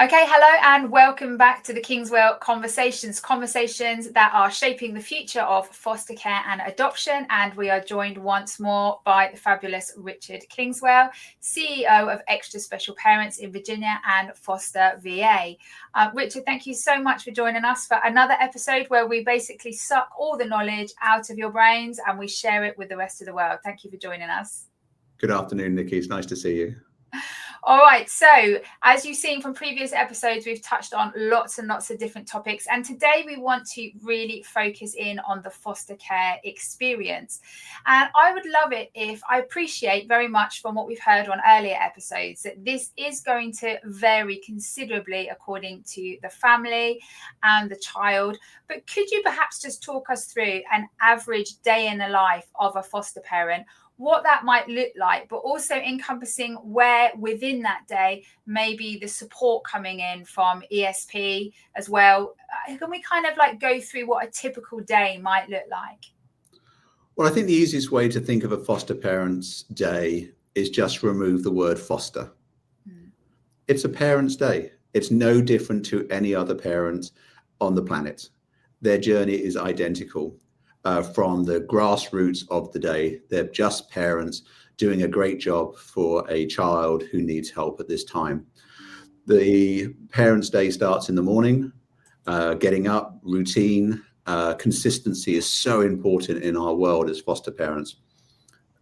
Okay, hello and welcome back to the Kingswell conversations that are shaping the future of foster care and adoption. And we are joined once more by the fabulous Richard Kingswell, CEO of Extra Special Parents in Virginia and Foster VA. Richard, thank you so much for joining us for another episode where we basically suck all the knowledge out of your brains and we share it with the rest of the world. Thank you for joining us. Good afternoon, Nikki. It's nice to see you. All right, so as you've seen from previous episodes, we've touched on lots and lots of different topics. And today we want to really focus in on the foster care experience. And I would love it if I appreciate very much from what we've heard on earlier episodes that this is going to vary considerably according to the family and the child. But could you perhaps just talk us through an average day in the life of a foster parent, what that might look like, but also encompassing where within that day, maybe the support coming in from ESP as well. Can we kind of like go through what a typical day might look like? Well, I think the easiest way to think of a foster parent's day is just remove the word foster. It's a parent's day. It's no different to any other parent on the planet. Their journey is identical. From the grassroots of the day. They're just parents doing a great job for a child who needs help at this time. The parents' day starts in the morning, getting up, routine, consistency is so important in our world as foster parents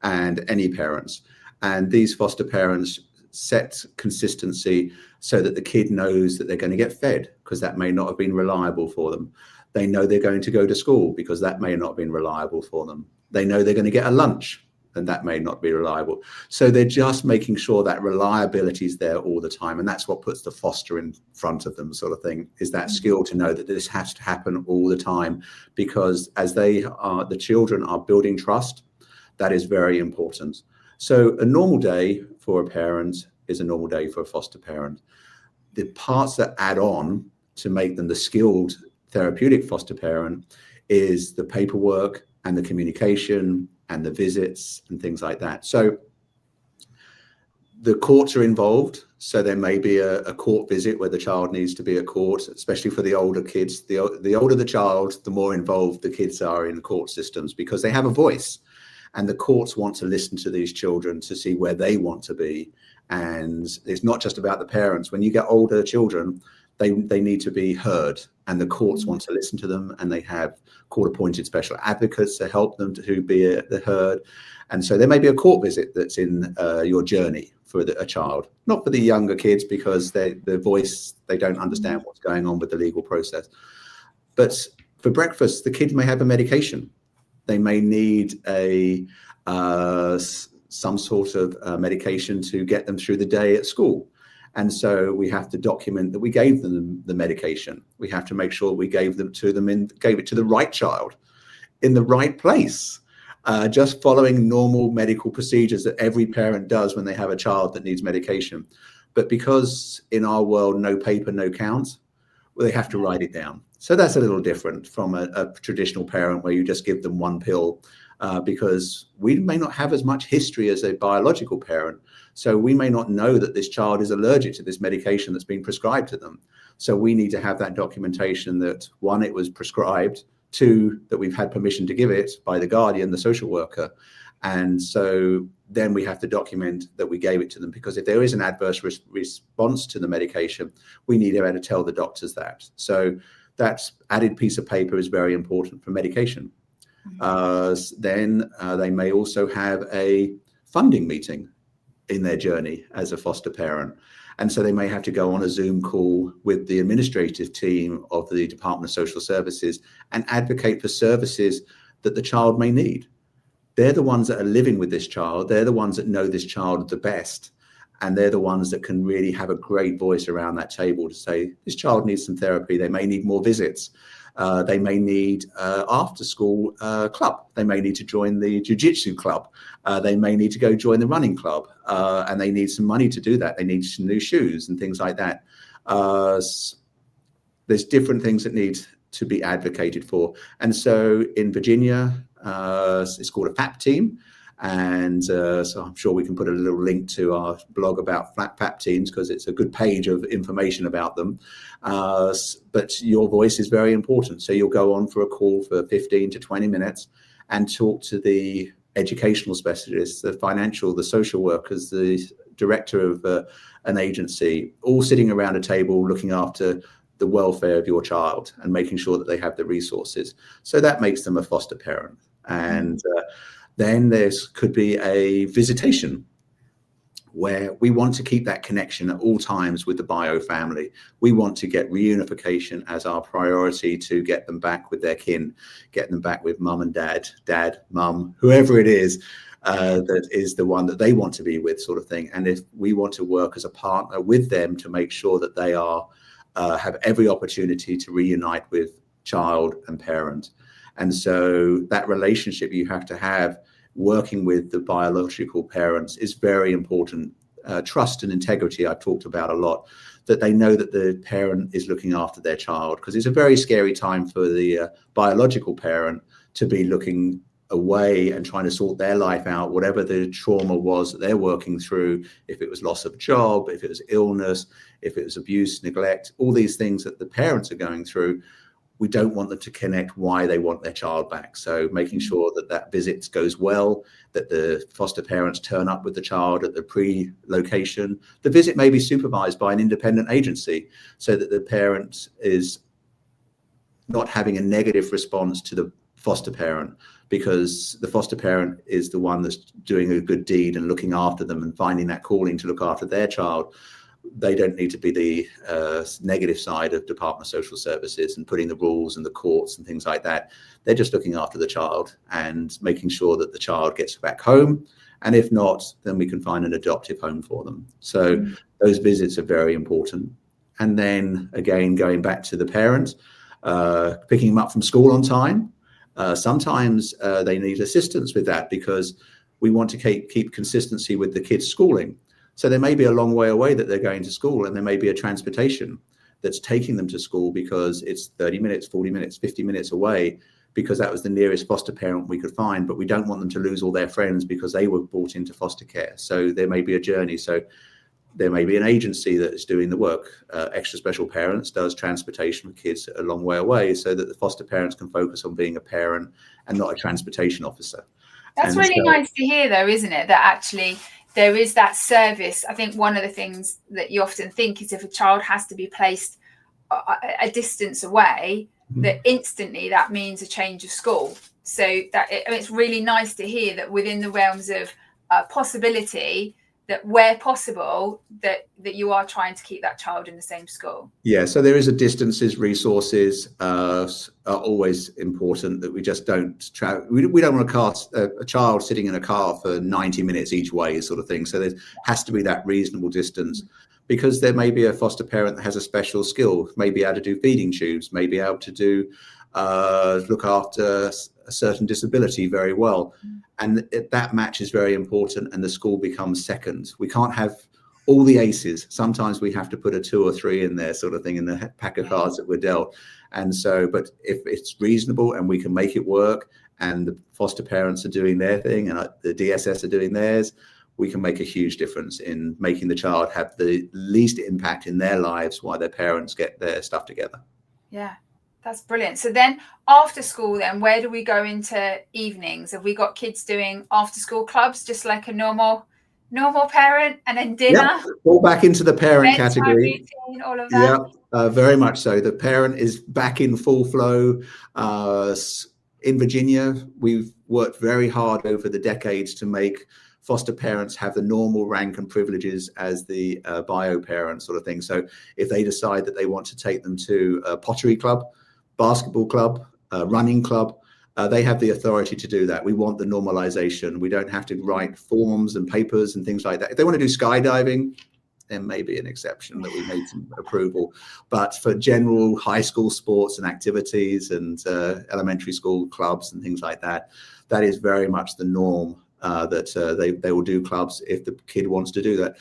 and any parents. And these foster parents set consistency so that the kid knows that they're going to get fed because that may not have been reliable for them. They know they're going to go to school because that may not have been reliable for them. They know they're going to get a lunch and that may not be reliable. So they're just making sure that reliability is there all the time. And that's what puts the foster in front of them, sort of thing, is that skill to know that this has to happen all the time, because as the children are building trust, that is very important. So a normal day for a parent is a normal day for a foster parent. The parts that add on to make them the skilled therapeutic foster parent is the paperwork and the communication and the visits and things like that. So the courts are involved. So there may be a court visit where the child needs to be at court, especially for the older kids. The older the child, the more involved the kids are in court systems because they have a voice. And the courts want to listen to these children to see where they want to be. And it's not just about the parents. When you get older children, they need to be heard, and the courts want to listen to them, and they have court-appointed special advocates to help them to be heard. And so there may be a court visit that's in your journey for a child, not for the younger kids because their voice, they don't understand what's going on with the legal process. But for breakfast, the kids may have a medication. They may need some sort of medication to get them through the day at school. And so we have to document that we gave them the medication. We have to make sure we gave them to them and gave it to the right child in the right place, just following normal medical procedures that every parent does when they have a child that needs medication. But because in our world, no paper, no count, well, they have to write it down. So that's a little different from a traditional parent where you just give them one pill, because we may not have as much history as a biological parent. So we may not know that this child is allergic to this medication that's been prescribed to them. So we need to have that documentation that, one, it was prescribed, two, that we've had permission to give it by the guardian, the social worker. And so then we have to document that we gave it to them, because if there is an adverse response to the medication, we need to be able to tell the doctors that. So that added piece of paper is very important for medication. Then they may also have a funding meeting in their journey as a foster parent. And so they may have to go on a Zoom call with the administrative team of the Department of Social Services and advocate for services that the child may need. They're the ones that are living with this child. They're the ones that know this child the best. And they're the ones that can really have a great voice around that table to say, this child needs some therapy. They may need more visits. They may need after school club. They may need to join the jiu-jitsu club. They may need to go join the running club, and they need some money to do that. They need some new shoes and things like that. There's different things that need to be advocated for. And so in Virginia, it's called a FAPT team. And so I'm sure we can put a little link to our blog about FAPT teams, because it's a good page of information about them. But your voice is very important. So you'll go on for a call for 15 to 20 minutes and talk to the educational specialists, the financial, the social workers, the director of an agency, all sitting around a table looking after the welfare of your child and making sure that they have the resources. So that makes them a foster parent. And then there could be a visitation, where we want to keep that connection at all times with the bio family. We want to get reunification as our priority, to get them back with their kin, get them back with mum and dad, mum, whoever it is, that is the one that they want to be with, sort of thing. And if we want to work as a partner with them to make sure that they are have every opportunity to reunite with child and parent. And so that relationship you have to have working with the biological parents is very important. Trust and integrity I've talked about a lot, that they know that the parent is looking after their child, because it's a very scary time for the biological parent to be looking away and trying to sort their life out, whatever the trauma was that they're working through, if it was loss of job, if it was illness, if it was abuse, neglect, all these things that the parents are going through. We don't want them to connect why they want their child back. So making sure that that visit goes well, that the foster parents turn up with the child at the pre-location. The visit may be supervised by an independent agency, so that the parent is not having a negative response to the foster parent, because the foster parent is the one that's doing a good deed and looking after them and finding that calling to look after their child. They don't need to be the negative side of Department of Social Services and putting the rules and the courts and things like that. They're just looking after the child and making sure that the child gets back home. And if not, then we can find an adoptive home for them. So those visits are very important. And then again, going back to the parent, picking them up from school on time. Sometimes they need assistance with that, because we want to keep consistency with the kids' schooling. So there may be a long way away that they're going to school, and there may be a transportation that's taking them to school because it's 30 minutes, 40 minutes, 50 minutes away, because that was the nearest foster parent we could find. But we don't want them to lose all their friends because they were brought into foster care. So there may be a journey. So there may be an agency that is doing the work. Extra Special Parents does transportation with kids a long way away, so that the foster parents can focus on being a parent and not a transportation officer. That's really nice to hear, though, isn't it? That actually there is that service. I think one of the things that you often think is, if a child has to be placed a distance away, that instantly that means a change of school. So that it's really nice to hear that within the realms of possibility, that where possible, that you are trying to keep that child in the same school. Yeah, so there is a distances, resources are always important, that we just don't travel. We don't want to cast a child sitting in a car for 90 minutes each way, sort of thing. So there has to be that reasonable distance, because there may be a foster parent that has a special skill, may be able to do feeding tubes, may be able to do look after a certain disability very well. And that match is very important, and the school becomes second. We can't have all the aces. Sometimes we have to put a 2 or 3 in there, sort of thing, in the pack of cards that we're dealt. And so, but if it's reasonable and we can make it work, and the foster parents are doing their thing and the DSS are doing theirs, we can make a huge difference in making the child have the least impact in their lives while their parents get their stuff together. Yeah. That's brilliant. So then after school, then where do we go into evenings? Have we got kids doing after school clubs, just like a normal parent, and then dinner? Yep. All back into the parent category. Routine, all of that. Yeah, very much so. The parent is back in full flow. In Virginia, we've worked very hard over the decades to make foster parents have the normal rank and privileges as the bio parent, sort of thing. So if they decide that they want to take them to a pottery club, basketball club, running club, they have the authority to do that. We want the normalization. We don't have to write forms and papers and things like that. If they want to do skydiving, there may be an exception that we made some approval. But for general high school sports and activities and elementary school clubs and things like that, that is very much the norm, that they will do clubs if the kid wants to do that.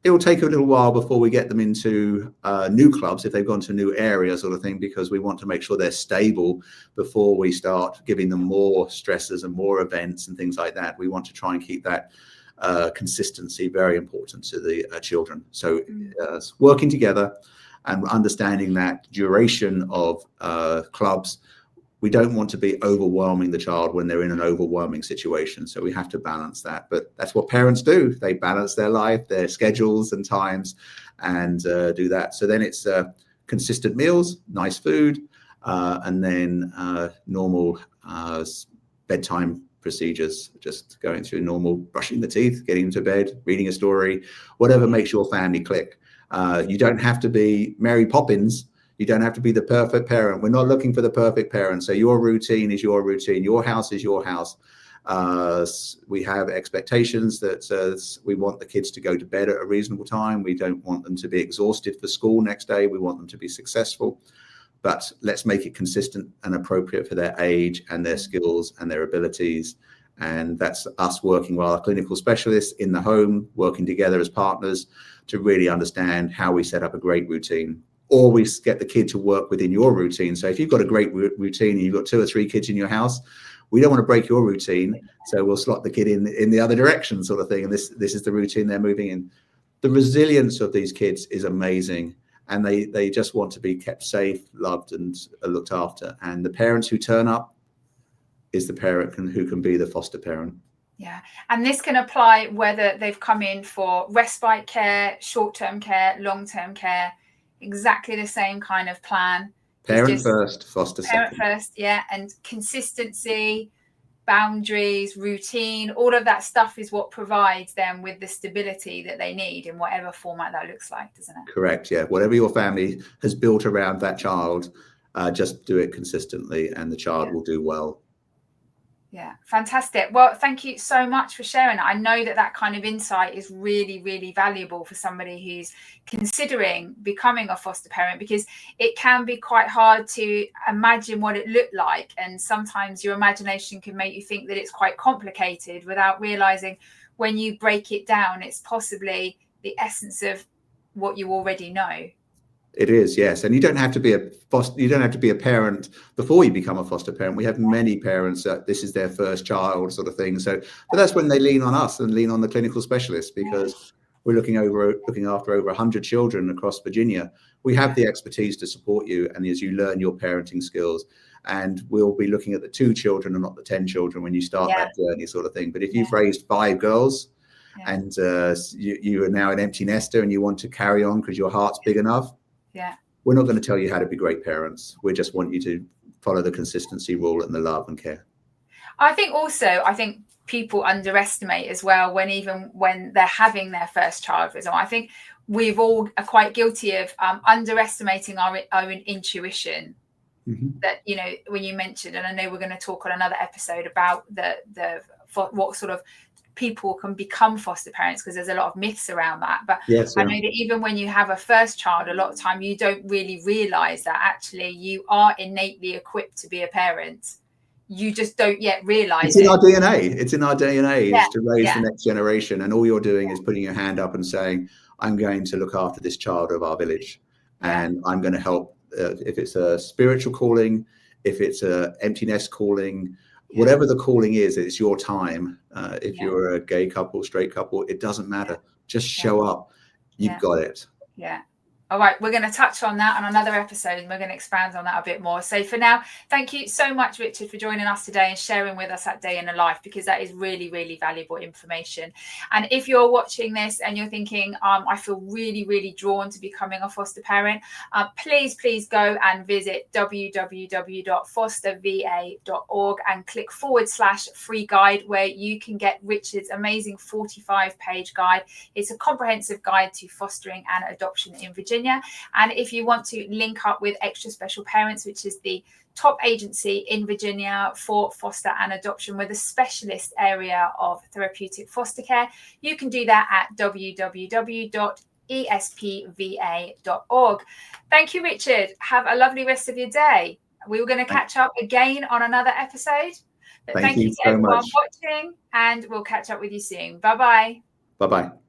it will take a little while before we get them into new clubs if they've gone to a new area sort of thing, because we want to make sure they're stable before we start giving them more stresses and more events and things like that. We want to try and keep that consistency very important to the children. So working together and understanding that duration of clubs, we don't want to be overwhelming the child when they're in an overwhelming situation. So we have to balance that. But that's what parents do. They balance their life, their schedules and times, and do that. So then it's consistent meals, nice food, and then normal bedtime procedures, just going through normal brushing the teeth, getting them to bed, reading a story, whatever makes your family click. You don't have to be Mary Poppins. You don't have to be the perfect parent. We're not looking for the perfect parent. So your routine is your routine. Your house is your house. We have expectations that we want the kids to go to bed at a reasonable time. We don't want them to be exhausted for school next day. We want them to be successful. But let's make it consistent and appropriate for their age and their skills and their abilities. And that's us working with our clinical specialists in the home, working together as partners to really understand how we set up a great routine. Or we get the kid to work within your routine. So if you've got a great routine and you've got 2 or 3 kids in your house, we don't want to break your routine. So we'll slot the kid in the other direction sort of thing. And this is the routine they're moving in. The resilience of these kids is amazing. And they just want to be kept safe, loved, and looked after. And the parents who turn up is the parent who can be the foster parent. Yeah. And this can apply whether they've come in for respite care, short-term care, long-term care, exactly the same kind of plan. Parent first, foster second. Parent first, yeah. And consistency, boundaries, routine, all of that stuff is what provides them with the stability that they need in whatever format that looks like, doesn't it? Correct, yeah. Whatever your family has built around that child, just do it consistently and the child will do well. Yeah, fantastic. Well, thank you so much for sharing that. I know that kind of insight is really, really valuable for somebody who's considering becoming a foster parent, because it can be quite hard to imagine what it looked like. And sometimes your imagination can make you think that it's quite complicated without realizing when you break it down, it's possibly the essence of what you already know. It is, yes. And you don't have to be a parent before you become a foster parent. We have many parents that this is their first child sort of thing. So, but that's when they lean on us and lean on the clinical specialists, because we're looking after over 100 children across Virginia. We have the expertise to support you, and as you learn your parenting skills, and we'll be looking at the 2 children and not the 10 children when you start that journey sort of thing. But if you've raised 5 girls and you are now an empty nester and you want to carry on because your heart's big enough, we're not going to tell you how to be great parents. We just want you to follow the consistency rule and the love and care. I think people underestimate as well when they're having their first child, for example. I think we've all are quite guilty of underestimating our own intuition. That, you know, when you mentioned, and I know we're going to talk on another episode about what sort of people can become foster parents, because there's a lot of myths around that. But I know that even when you have a first child, a lot of time you don't really realize that actually you are innately equipped to be a parent. You just don't yet realize it's in our DNA. It's in our DNA is to raise the next generation, and all you're doing is putting your hand up and saying, I'm going to look after this child of our village, and I'm going to help. If it's a spiritual calling, if it's a empty nest calling, whatever the calling is, it's your time. If you're a gay couple, straight couple, it doesn't matter. Just show up. You've got it. Yeah. All right, we're going to touch on that on another episode, and we're going to expand on that a bit more. So for now, thank you so much, Richard, for joining us today and sharing with us that day in the life, because that is really, really valuable information. And if you're watching this and you're thinking, I feel really, really drawn to becoming a foster parent, please go and visit www.fosterva.org and click /free guide, where you can get Richard's amazing 45-page guide. It's a comprehensive guide to fostering and adoption in Virginia. And if you want to link up with Extra Special Parents, which is the top agency in Virginia for foster and adoption with a specialist area of therapeutic foster care, you can do that at www.espva.org. Thank you, Richard. Have a lovely rest of your day. We were going to catch up again on another episode. But thank you to everyone watching, and we'll catch up with you soon. Bye-bye. Bye-bye.